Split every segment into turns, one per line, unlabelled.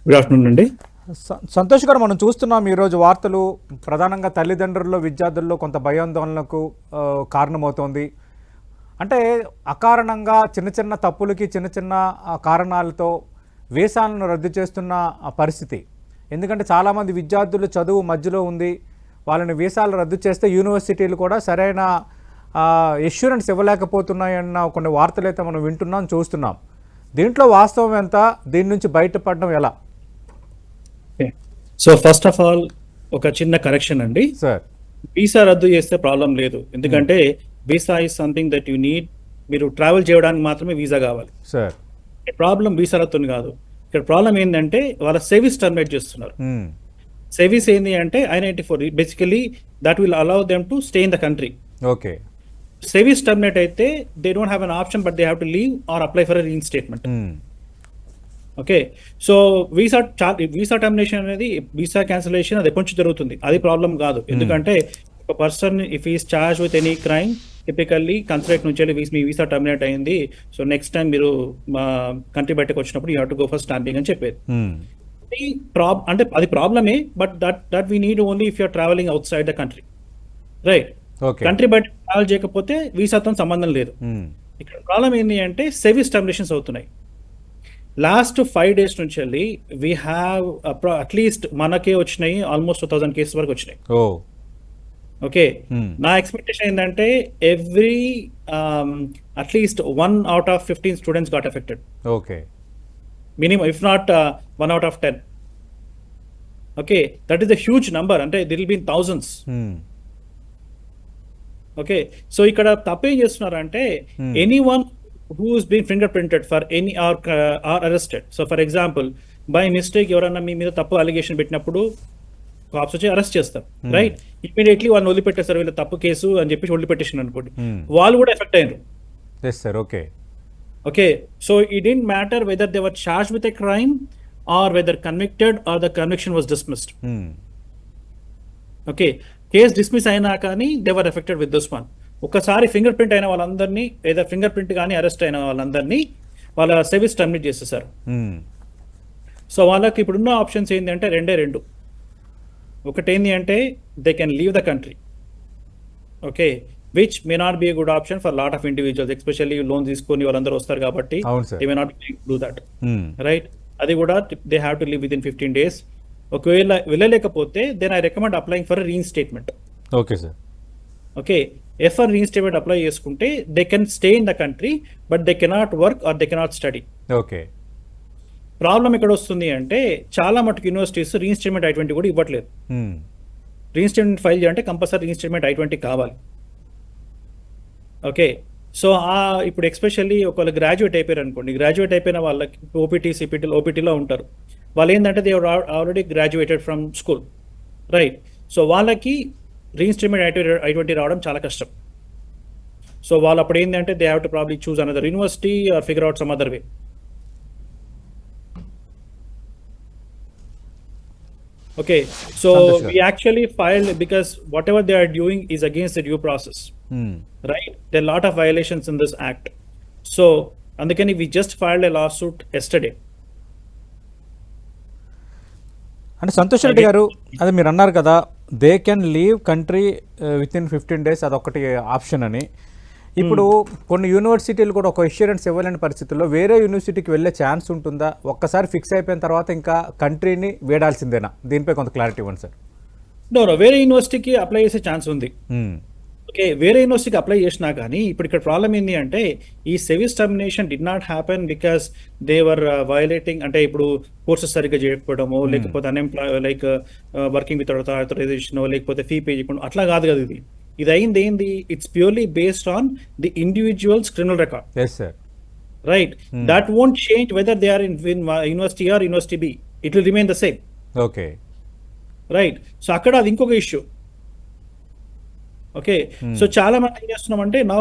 Good afternoon అండి.
సంతోష్ గారు, మనం చూస్తున్నాం ఈరోజు వార్తలు ప్రధానంగా తల్లిదండ్రుల్లో విద్యార్థుల్లో కొంత భయాందోళనకు కారణమవుతోంది. అంటే అకారణంగా చిన్న చిన్న తప్పులకి చిన్న చిన్న కారణాలతో వీసాలను రద్దు చేస్తున్న పరిస్థితి. ఎందుకంటే చాలామంది విద్యార్థులు చదువు మధ్యలో ఉంది, వాళ్ళని వీసాలు రద్దు చేస్తే యూనివర్సిటీలు కూడా సరైన ఎష్యూరెన్స్ ఇవ్వలేకపోతున్నాయన్న కొన్ని వార్తలు అయితే మనం వింటున్నాం, చూస్తున్నాం. దీంట్లో వాస్తవం ఎంత, దీని నుంచి బయటపడడం ఎలా?
సో ఫస్ట్ ఆఫ్ ఆల్ ఒక చిన్న కరెక్షన్ అండి
సార్.
వీసా రద్దు చేస్తే ప్రాబ్లం లేదు, ఎందుకంటే visa is something that you need. మీరు ట్రావెల్ చేయడానికి మాత్రమే వీసా కావాలి
సార్.
ప్రాబ్లం వీసా రద్దు కాదు. ఇక్కడ ప్రాబ్లం ఏంటంటే వాళ్ళ సర్వీస్ టర్మినేట్ చేస్తున్నారు. సర్వీస్ ఏంటి అంటే I-94 basically that will allow them to stay in the country.
Okay.
Service terminate అయితే they don't have an option but they have to leave or apply for reinstatement. Okay, so visa termination అనేది visa cancellation అది ఎప్పటి నుంచి జరుగుతుంది, అది problem కాదు. ఎందుకంటే ఒక person if is charge with any crime typically consulate నుంచి మీ వీసా టర్మినేట్ అయింది, సో నెక్స్ట్ టైం మీరు మా కంట్రీ బయటకు వచ్చినప్పుడు you have to go for stamping అని చెప్పేది. అంటే అది ప్రాబ్లమే, but that we need only if you're travelling outside the country, right? Country బయట ట్రావెల్ చేయకపోతే వీసాతో సంబంధం లేదు. ఇక్కడ ప్రాబ్లం ఏంటి అంటే సర్వీస్ టర్మినేషన్స్ అవుతున్నాయి. లాస్ట్ 5 days నుంచి వెళ్ళి వీ హ్యావ్ అట్లీస్ట్ మనకే వచ్చినాయి ఆల్మోస్ట్ 1000 కేసెస్ వరకు వచ్చినాయి. ఓకే, నా ఎక్స్పెక్టేషన్ ఏంటంటే every at least 1 out of 15 students got affected.
Okay,
minimum if not 1 out of 10. Okay, that is the huge number, అంటే దిల్ will be in thousands. Okay, so ఇక్కడ తప్పేం చేస్తున్నారంటే anyone who is being fingerprinted for any or arrested. So for example, by mistake ఎవరన్నా మీ మీద తప్పు allegation పెట్టినప్పుడు caps వచ్చి అరెస్ట్ చేస్తారు, రైట్? ఇమీడియట్లీ వాళ్ళని వదిలిపెట్టేస్తారు, వీళ్ళ తప్పు కేసు అని చెప్పేసి వదిలిపెట్టేసారు అనుకోండి, వాళ్ళు కూడా ఎఫెక్ట్ అయ్యారు.
Okay,
okay, so it don't matter whether they were charged with a crime or whether convicted or the conviction was dismissed. Okay, case dismiss అయినా కానీ they were affected with this one. ఒకసారి finger print అయిన వాళ్ళందరినీ లేదా finger print కానీ arrest అయిన వాళ్ళందరినీ వాళ్ళ సర్వీస్ టర్మినేట్ చేసేసారు. సో వాళ్ళకి ఇప్పుడున్న ఆప్షన్స్ ఏంటి అంటే రెండు. ఒకటి ఏంటి అంటే they can leave the country, okay, which may not be a good option for lot of individuals, especially loan తీసుకొని వాళ్ళందరూ వస్తారు కాబట్టి they may not do that, right? అది కూడా they have to live with in 15 days. ఒకవేళ వెళ్ళలేకపోతే then I recommend applying for reinstatement.
Okay sir.
Okay, for reinstatement apply చేసుకుంటే they can stay in the country but they cannot work or they cannot study.
Okay,
problem ఎక్కడ వస్తుంది అంటే చాలా మటుకు universities reinstatement I-20 కూడా ఇవ్వట్లేదు. Reinstatement file చేయాలంటే compulsory reinstatement I-20 కావాలి. ఓకే, సో ఇప్పుడు ఎస్పెషల్లీ ఒకవేళ గ్రాడ్యుయేట్ అయిపోయారు అనుకోండి, గ్రాడ్యుయేట్ అయిపోయిన వాళ్ళకి ఓపీటీ సిపిటీ ఓపీటీలో ఉంటారు. వాళ్ళు ఏంటంటే they already graduated from school, right? So వాళ్ళకి రీఇన్స్టేట్మెంట్ I-20 రావడం చాలా కష్టం. సో వాళ్ళు అప్పుడు ఏంటంటే they have to probably choose another university or figure out some other way. Okay, so we actually filed because whatever they are doing is against the due process, right? There are a lot of violations in this act. So, andukani we just filed a lawsuit yesterday.
అంటే సంతోష్ రెడ్డి గారు, అది మీరు అన్నారు కదా, they can leave country with in 15 days, అదొకటి option అని. ఇప్పుడు కొన్ని యూనివర్సిటీలు కూడా ఒక ఇన్సూరెన్స్ ఇవ్వలేని పరిస్థితుల్లో వేరే యూనివర్సిటీకి వెళ్ళే ఛాన్స్ ఉంటుందా? ఒక్కసారి ఫిక్స్ అయిపోయిన తర్వాత ఇంకా కంట్రీని వేడాల్సిందేనా? దీనిపై కొంత క్లారిటీ ఇవ్వండి సార్.
నో, వేరే యూనివర్సిటీకి అప్లై చేసే ఛాన్స్ ఉంది. ఓకే, వేరే యూనివర్సిటీకి అప్లై చేసినా కానీ ఇప్పుడు ఇక్కడ ప్రాబ్లం ఏంటి అంటే ఈ service termination did not happen because they were violating, అంటే ఇప్పుడు కోర్సెస్ సరిగ్గా చేయకపోవడమో లేకపోతే unemploy like working with authorization లేకపోతే ఫీ పే చేయకుండా అట్లా కాదు కదా. ఇది అయింది ఏంది, it's purely based on the individual's criminal record, right? That won't change whether they are in university or university B, it will remain the same.
Okay,
right? So అక్కడ అది ఇంకొక ఇష్యూ. ఓకే, సో చాలా మంది ఏం చేస్తున్నామంటే now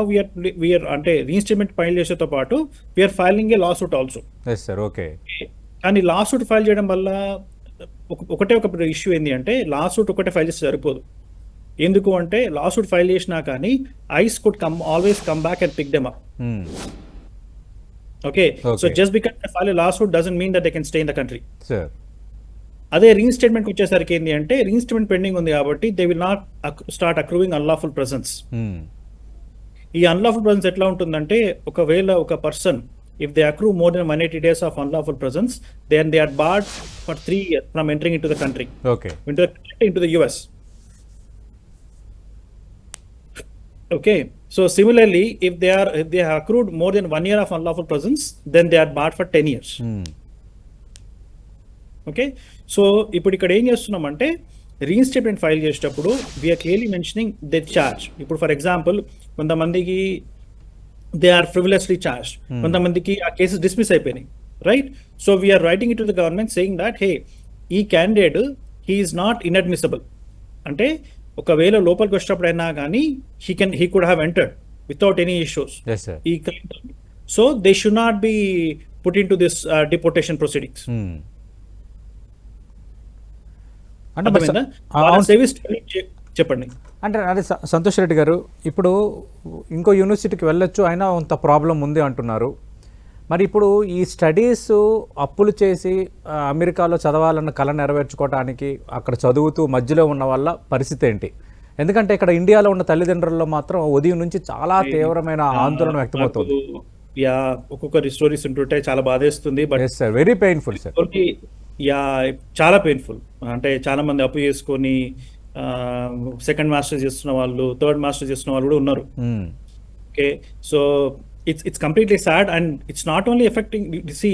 we are అంటే reinstatement file చేసేతో పాటు we are filing ఏ లా suit also.
Okay, కానీ
లా సూట్ ఫైల్ చేయడం వల్ల ఒకటే ఒక ఇష్యూ ఏంటి అంటే లా సూట్ ఒకటే ఫైల్ చేస్తే సరిపోదు. ఎందుకు అంటే లా సూట్ ఫైల్ చేసినా కానీ ICE could always come back and pick them up. Okay. So just because they file a lawsuit doesn't mean that they can stay in the country.
Sure.
అదే reinstatement వచ్చేసరికి ఏంటి అంటే రీఇన్స్టేట్మెంట్ పెండింగ్ ఉంది కాబట్టి they will not start accruing unlawful presence. ఈ unlawful presence ఎట్లా ఉంటుందంటే ఒకవేళ ఒక person if they accrue more than 180 days of unlawful presence then they are barred for 3 years from entering into the country,
okay,
into the US. Okay, so similarly, if they have accrued more than 1 year of unlawful presence, then they are barred for 10 years. Okay, so ఇప్పుడు ఇక్కడ ఏం చేస్తున్నామంటే reinstatement file చేసేటప్పుడు we're clearly mentioning the charge. ఇప్పుడు for example కొంతమందికి they are frivolously charge, కొంతమందికి ఆ cases dismiss అయిపోయినాయి, right? So we're writing it to the government saying that hey, ఈ candidate he is not inadmissible. అంటే ఒకవేళ లోపలికి వచ్చేటప్పుడైనా కానీ he could have entered without any issues ఈ claim. So they should not be put in to this deportation proceedings. చెప్పండి.
అంటే అదే సంతోష్ రెడ్డి గారు, ఇప్పుడు ఇంకో యూనివర్సిటీకి వెళ్ళొచ్చు అయినా అంత ప్రాబ్లం ఉంది అంటున్నారు. మరి ఇప్పుడు ఈ స్టడీస్ అప్పులు చేసి అమెరికాలో చదవాలన్న కళ నెరవేర్చుకోవడానికి అక్కడ చదువుతూ మధ్యలో ఉన్న వాళ్ళ పరిస్థితి ఏంటి? ఎందుకంటే ఇక్కడ ఇండియాలో ఉన్న తల్లిదండ్రుల్లో మాత్రం ఉదయం నుంచి చాలా తీవ్రమైన ఆందోళన వ్యక్తమవుతుంది.
ఒక్కొక్కరి స్టోరీస్ ఉంటుంటే చాలా బాధేస్తుంది. But
sir, very painful sir.
చాలా పెయిన్ఫుల్. అంటే చాలా మంది అప్పు చేసుకొని సెకండ్ మాస్టర్స్ చేస్తున్న వాళ్ళు, థర్డ్ మాస్టర్స్ చేస్తున్న వాళ్ళు కూడా ఉన్నారు. Okay, so it's completely sad and it's not only affecting.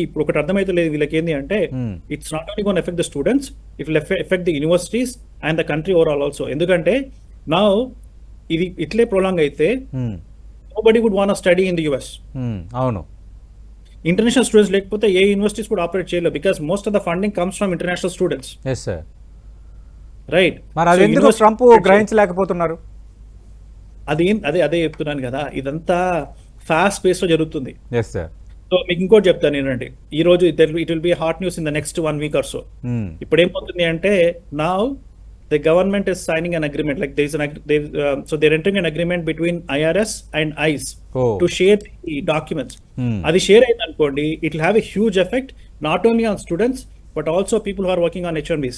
ఇప్పుడు ఒకటి అర్థమైతే లేదు వీళ్ళకి ఏంటి అంటే it's not only gonna affect the students, it will affect the universities and the country overall also. ఎందుకంటే నా ఇది ఇట్లే ప్రొలాంగ్ అయితే nobody would want to study in the US.
అవును,
ఇంటర్నేషనల్ స్టూడెంట్స్ లేకపోతే ఏ యూనివర్సిటీస్ కూడా ఆపరేట్ చేయలేదు, because most of the funding comes from international students.
Yes sir,
right.
మరి అది ఎందుకు ట్రంప్ గ్రహించలేకపోతున్నారు?
అదే చెప్తున్నాను కదా, ఇదంతా ఫాస్ట్ పేస్ లో జరుగుతుంది.
Yes sir.
సో మీకు ఇంకోటి చెప్తాను ఏంటంటే ఈ రోజు it will be hot news in the next 1 week or so. ఇప్పుడు ఏమవుతుంది అంటే now the government is signing an agreement, like so they're entering an agreement between IRS and ICE to share the documents. Adi share ayindi anukondi, it will have a huge effect not only on students but also people who are working on H1Bs.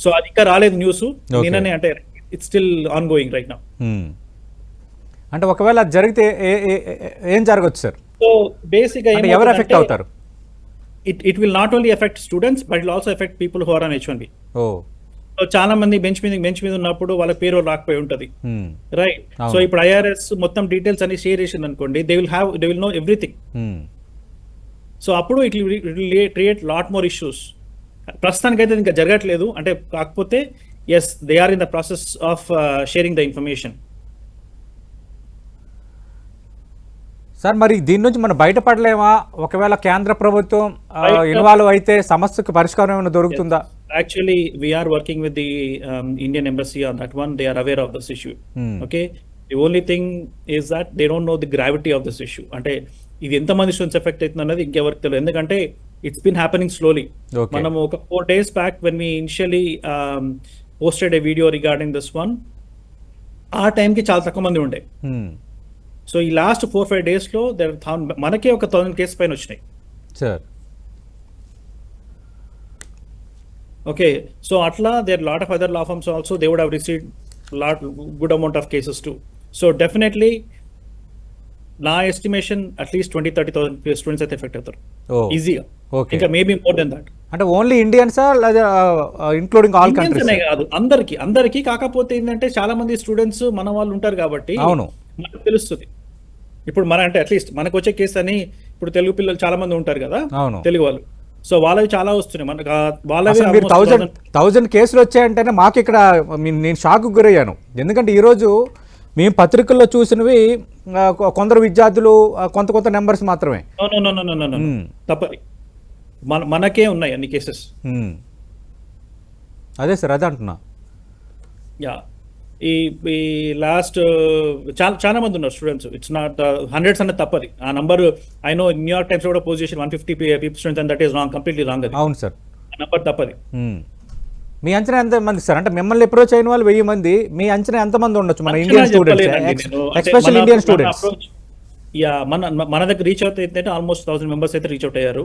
So adi ఇంకా రాలేదు news, నిన్ననే, అంటే it's still ongoing right now.
అంటే ఒకవేళ అది జరిగితే ఏం జరగచ్చు సార్?
సో బేసిక్ గా
ఎవరు ఎఫెక్ట్ అవుతారు?
It will not only affect students but it will also affect people who are on H1B. చాలా మంది బెంచ్ మీద ఉన్నప్పుడు వాళ్ళ పేరు రాకపోయి ఉంటది, రైట్? సో ఇప్పుడు IRS మొత్తం డీటెయిల్స్ అన్ని షేర్ చేసింది అనుకోండి, they will know everything. So అప్పుడు it will create lot more issues. ప్రస్తుతానికి అయితే ఇంకా జరగట్లేదు, అంటే కాకపోతే yes they are in the process of sharing the information.
Sir, మరి దీని నుంచి మనం బయటపడలేమా? ఒకవేళ కేంద్ర ప్రభుత్వం ఇన్వాల్వ్ అయితే సమస్యకు పరిష్కారం ఏమైనా దొరుకుతుందా?
Actually, we are working with the Indian embassy on that one. They are aware of this issue. Okay, the only thing is that they don't know the gravity of this issue. అంటే ఇది ఎంత మంది students effect అవుతుంది అన్నది ఇంకెవరికి తెలియదు, ఎందుకంటే it's been happening slowly. మనం ఒక 4 days back when we initially posted a video regarding this one, ఆ టైంకి చాలా తక్కువ మంది ఉండే. సో ఈ లాస్ట్ 4-5 days లో మనకే ఒక 1000 కేసు పైన వచ్చినాయి
sir.
Okay, so atla there are lot of other law firms also, they would have received good amount of cases too. So definitely na estimation at least 20-30,000 students are affected easy.
Okay,
ఇంకా maybe more than that.
అంటే only Indians లేదా including all countries?
కాదు, అందరికి. కాకపోతే ఏంటంటే చాలా మంది students మన వాళ్ళు ఉంటారు కాబట్టి
అవును
మనకు తెలుస్తుంది. ఇప్పుడు మన అంటే అట్లీస్ట్ మనకు వచ్చే కేసు అని ఇప్పుడు తెలుగు పిల్లలు చాలా మంది ఉంటారు కదా, తెలుగు వాళ్ళు, సో వాళ్ళవి చాలా వస్తున్నాయి మనకు. వాళ్ళవి
1000 కేసులు వచ్చాయంటేనే మాకు ఇక్కడ నేను షాక్ గురయ్యాను. ఎందుకంటే ఈరోజు మేము పత్రికల్లో చూసినవి కొందరు విద్యార్థులు కొంత నెంబర్స్ మాత్రమే.
తప్పది, మనకే ఉన్నాయి అన్ని కేసెస్.
అదే సార్, అదే అంటున్నా.
ఈ లాస్ట్ చాలా మంది ఉన్నారు స్టూడెంట్స్. ఇట్స్ నాట్ హండ్రెడ్స్ అనేది తప్పది. ఆ number I know New York times కూడా పోస్ట్ చేసి 150 people students and that is wrong, completely wrong. అది
అవును సార్,
ఆ నంబర్ తప్పది.
మీ అంచనా ఎంత మంది సార్? అంటే మిమ్మల్ని అప్రోచ్ అయిన వాళ్ళు 1000 మంది, మీ అంచనా ఎంత మంది ఉండొచ్చు మన Indian students, special Indian students?
మన దగ్గర రీచ్ అవుట్ అయితే ఆల్మోస్ట్ 1000 members అయితే రీచ్ అవుట్ అయ్యారు.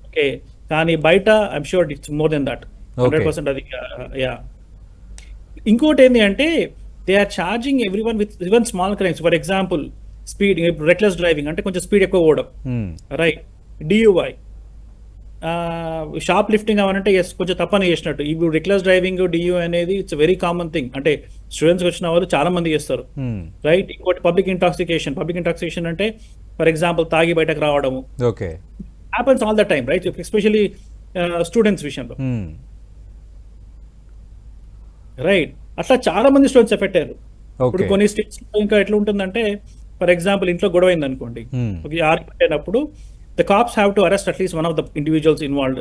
ఓకే, కానీ బయట I'm sure it's more than that. 100% అది యా. ఇంకోటి ఏంటి అంటే they are charging everyone with even small crimes. For example speed, reckless driving అంటే కొంచెం స్పీడ్ ఎక్కువ పోవడం, రైట్. డియుఐ, షాప్ లిఫ్టింగ్ అవ్వాలంటే ఎస్ కొంచెం తప్పని చేసినట్టు. ఇప్పుడు రెక్లెస్ డ్రైవింగ్, డియు అనేది ఇట్స్ వెరీ కామన్ థింగ్. అంటే స్టూడెంట్స్ వచ్చిన వాళ్ళు చాలా మంది చేస్తారు, రైట్. ఇంకోటి పబ్లిక్ ఇంటాక్సికేషన్ అంటే ఫర్ ఎగ్జాంపుల్ తాగి బయటకు రావడము,
okay,
happens all the time, right. Especially students విషయంలో, రైట్. అట్లా చాలా మంది స్టూడెంట్స్ ఎఫెక్ట్ అయ్యారు. ఇప్పుడు కొన్ని స్టేట్స్ ఇంకా ఎట్లా ఉంటుందంటే ఫర్ ఎగ్జాంపుల్ ఇంట్లో గొడవ అయింది అనుకోండి, ఆర్గ్యుమెంట్ అయినప్పుడు the cops have to arrest at least one of the individuals involved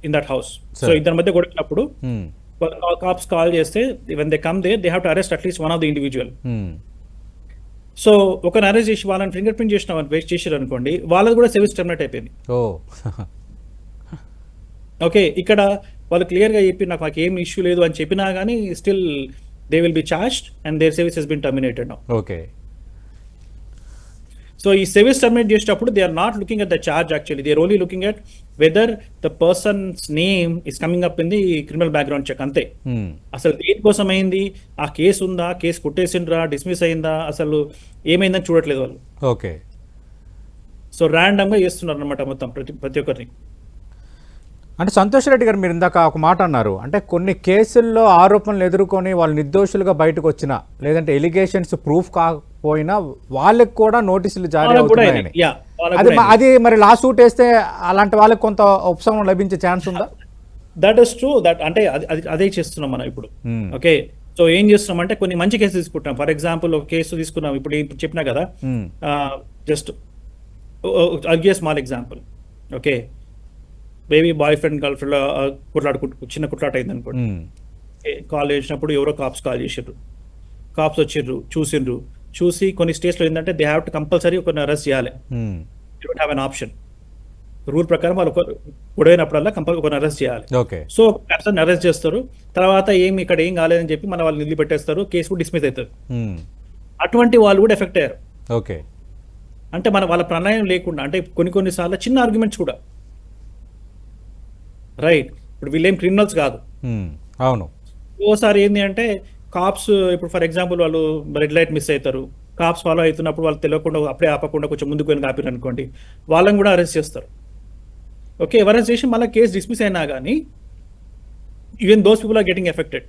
in that house. So ఇద్దరి మధ్య గొడవనప్పుడు cops కాల్ చేస్తే when they come there they have to arrest at least one of the individual. So ఒకరిని arrest చేసి వాళ్ళని finger print చేశారు అనుకోండి, వాళ్ళది కూడా సర్వీస్ టర్మినేట్ అయిపోయింది. ఓకే, ఇక్కడ వాళ్ళు క్లియర్గా చెప్పి నాకు ఏం ఇష్యూ లేదు అని చెప్పినా కానీ still they will be charged and their service has been terminated now.
Okay.
So ఈ సర్వీస్ టర్మినేట్ చేసేటప్పుడు they are not looking at the charge, actually they are only looking at whether the person's name is coming up in the criminal background check, అంతే. అసలు దేనికోసం అయింది, ఆ case ఉందా, case కొట్టేసిండ్రా, dismiss అయిందా, అసలు ఏమైందని చూడట్లేదు వాళ్ళు.
ఓకే.
సో ర్యాండమ్గా చేస్తున్నారు అనమాట మొత్తం ప్రతి ఒక్కరిని.
అంటే సంతోష్ రెడ్డి గారు, మీరు ఇందాక ఒక మాట అన్నారు, అంటే కొన్ని కేసుల్లో ఆరోపణలు ఎదుర్కొని వాళ్ళు నిర్దోషులుగా బయటకు వచ్చినా లేదంటే ఎలిగేషన్స్ ప్రూఫ్ కాకపోయినా వాళ్ళకి కూడా నోటీసులు జారీ అవుతున్నాయని. అది మరి లా సూట్ వేస్తే అలాంటి వాళ్ళకి కొంత ఉపశమనం లభించే ఛాన్స్ ఉందా?
That is true. దట్ అంటే అదే చేస్తున్నాం మనం ఇప్పుడు. ఓకే, సో ఏం చేస్తున్నాం అంటే కొన్ని మంచి కేసు తీసుకుంటాం. ఫర్ ఎగ్జాంపుల్ ఒక కేసు తీసుకున్నాం, ఇప్పుడు చెప్పినా కదా, just small example. Okay, baby boy friend girl friend చిన్న కుట్లాట అయింది అనుకోండి. కాల్ చేసినప్పుడు ఎవరో కాప్స్ కాల్ చేసారు, కాప్స్ వచ్చిర్రు, చూసి కొన్ని స్టేట్స్లో ఏంటంటే దే హ్యావ్ టు కంపల్సరీ ఒకరిని అరెస్ట్ చేయాలి. You don't have an option. Rule ప్రకారం వాళ్ళు గొడవైనప్పుడల్లా ఒకరిని అరెస్ట్ చేయాలి. సో పర్సన్ అరెస్ట్ చేస్తారు, తర్వాత ఇక్కడ ఏం కాలేదని చెప్పి మన వాళ్ళు నిలిపెట్టేస్తారు, కేసు కూడా డిస్మిస్ అవుతుంది. అటువంటి వాళ్ళు కూడా ఎఫెక్ట్ అయ్యారు.
ఓకే,
అంటే వాళ్ళ ప్రణయం లేకుండా, అంటే కొన్నిసార్లు చిన్న ఆర్గ్యుమెంట్స్ కూడా, రైట్. ఇప్పుడు వీళ్ళేం క్రిమినల్స్ కాదు.
అవును.
ఓసారి ఏంటి అంటే కాప్స్, ఇప్పుడు ఫర్ ఎగ్జాంపుల్ వాళ్ళు రెడ్ లైట్ మిస్ అవుతారు, కాప్స్ ఫాలో అవుతున్నప్పుడు వాళ్ళు తెలియకుండా అప్పుడే ఆపకుండా కొంచెం ముందుకు వెళ్ళి ఆపారు అనుకోండి, వాళ్ళని కూడా అరెస్ట్ చేస్తారు. ఓకే, అరెస్ట్ చేసి మళ్ళీ కేసు డిస్మిస్ అయినా కానీ even those people are getting affected.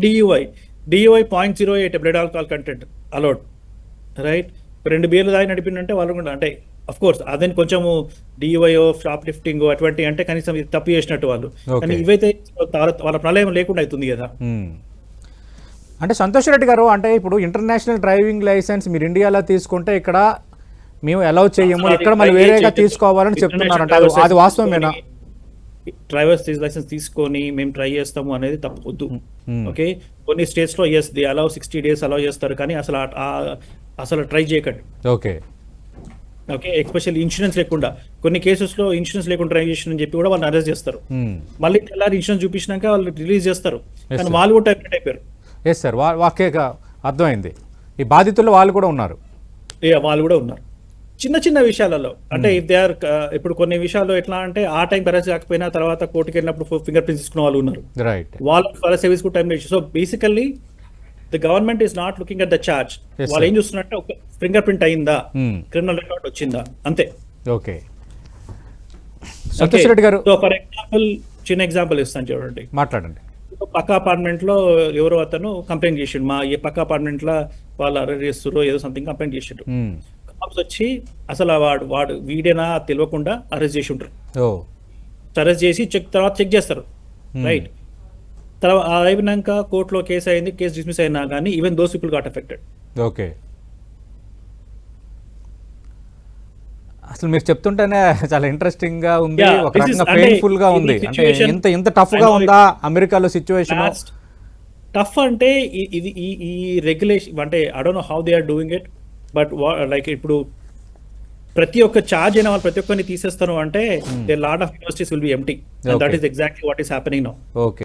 DUI 0.08 blood alcohol content allowed, right. 2 బీర్లు దాగి నడిపిందంటే వాళ్ళు కూడా, అంటే అఫ్ కోర్స్ అదే కొంచెము డియుఐఓ, షాప్ లిఫ్టింగ్ అటువంటి అంటే కనీసం తప్పు చేసినట్టు వాళ్ళు, కానీ ఇవైతే వాళ్ళ ప్రళయం లేకుండా అవుతుంది కదా.
అంటే సంతోష్ రెడ్డి గారు, అంటే ఇప్పుడు ఇంటర్నేషనల్ డ్రైవింగ్ లైసెన్స్ మీరు ఇండియాలో తీసుకుంటే ఇక్కడ మేము అలౌ చేయము, ఇక్కడ మళ్ళీ వేరేగా తీసుకోవాలని చెప్తున్నారంట, అది వాస్తవమేనా?
డ్రైవర్స్ లైసెన్స్ తీసుకొని మేము ట్రై చేస్తాము అనేది తప్పొద్దు. ఓకే, కొన్ని స్టేట్స్ లో yes they allow 60 days allow చేస్తారు, కానీ అసలు ట్రై చేయకండి.
ఓకే,
ఎస్పెషల్లీ ఇన్సూరెన్స్ లేకుండా, కొన్ని కేసెస్లో ఇన్సూరెన్స్ లేకుండా డ్రైవ్ చేసిన చెప్పి కూడా వాళ్ళని అరెస్ట్ చేస్తారు. మళ్ళీ తెల్లారి ఇన్సూరెన్స్ చూపించినాక వాళ్ళు రిలీజ్ చేస్తారు, కానీ వాళ్ళు కూడా టైప్ అయిపోయారు.
ఎస్ సార్, వాకే అర్థమైంది. ఈ బాధితులు వాళ్ళు కూడా ఉన్నారు.
చిన్న విషయాలలో, అంటే ఇఫ్ దే ఆర్, ఇప్పుడు కొన్ని విషయాల్లో ఎట్లా అంటే ఆ టైం అరెస్ట్ కాకపోయినా తర్వాత కోర్టుకి వెళ్ళినప్పుడు ఫింగర్ ప్రింట్స్ తీసుకున్న వాళ్ళు ఉన్నారు, వాళ్ళ సర్వీస్ కూడా time. So basically the government is not looking at the charge. వాళ్ళు ఏం చూస్తున్నారంటే ఒక ఫింగర్ ప్రింట్ అయిందా, క్రిమినల్ రికార్డ్ వచ్చిందా, అంతే.
ఓకే, సంతోష్ రెడ్డి గారు,
సో ఫర్ ఎగ్జాంపుల్ చిన్న ఎగ్జాంపుల్ ఇస్తాను చూడండి.
మాట్లాడండి.
పక్క అపార్ట్మెంట్ లో ఎవరో అతను కంప్లైంట్ చేసిండు, మా ఏ పక్క అపార్ట్మెంట్ లో వాళ్ళు అరెస్ట్ చేస్తారు ఏదో సంథింగ్ కంప్లైంట్ చేసిండు. కాప్స్ వచ్చి అసలు వాడు వీడేనా తెలియకుండా అరెస్ట్ చేసి ఉంటారు. అరెస్ట్ చేసి తర్వాత చెక్ చేస్తారు, రైట్. తర్వాత అయినాక కోర్టులో కేసు అయింది, కేసు డిస్మిస్ అయినా కానీ even those people got affected.
Okay, అసలు మీరు చెప్తుంటేనే చాలా ఇంట్రెస్టింగ్ గా ఉంది, ఒక రకంగా పెయిన్ఫుల్ గా ఉంది. అంటే ఇంత టఫ్ గా ఉందా అమెరికాలో సిచ్యువేషన్?
టఫ్ అంటే ఈ రెగ్యులేషన్ అంటే I don't know how they are doing it, but like ఇప్పుడు ప్రతి ఒక్క చార్జ్ అయిన వాళ్ళు ప్రతి ఒక్కరిని తీసేస్తారు అంటే they lot of universities will be empty, and that is exactly what is happening now.
Okay.